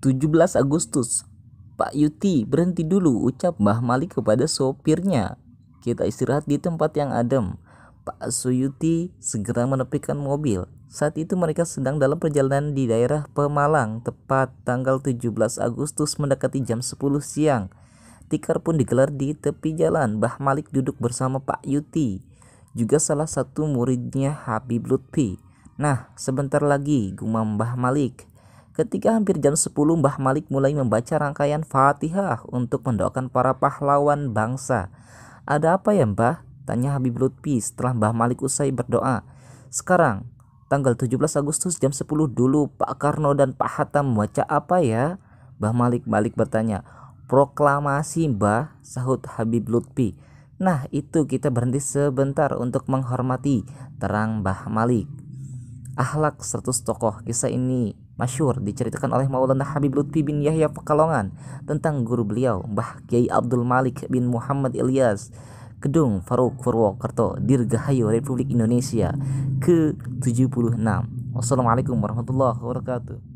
17 Agustus. Pak Yuti, berhenti dulu, ucap Mbah Malik kepada sopirnya. Kita istirahat di tempat yang adem. Pak Suyuti segera menepikan mobil. Saat itu mereka sedang dalam perjalanan di daerah Pemalang, tepat tanggal 17 Agustus mendekati jam 10 siang. Tikar pun digelar di tepi jalan. Mbah Malik duduk bersama Pak Yuti, juga salah satu muridnya Habib Lutfi. Nah, sebentar lagi, gumam Mbah Malik. Ketika hampir jam 10, Mbah Malik mulai membaca rangkaian Fatihah untuk mendoakan para pahlawan bangsa. Ada apa ya, Mbah? Tanya Habib Lutfi setelah Mbah Malik usai berdoa. Sekarang, tanggal 17 Agustus jam 10 dulu, Pak Karno dan Pak Hatam membaca apa ya? Mbah Malik bertanya. Proklamasi, Mbah, sahut Habib Lutfi. Nah, itu kita berhenti sebentar untuk menghormati, terang Mbah Malik. Akhlak 100 tokoh. Kisah ini masyhur diceritakan oleh Maulana Habib Lutfi bin Yahya Pekalongan tentang guru beliau, Mbah Kiai Abdul Malik bin Muhammad Ilyas, Gedung Faruk Purwokerto, Dirgahayu Republik Indonesia ke-76. Wassalamualaikum warahmatullahi wabarakatuh.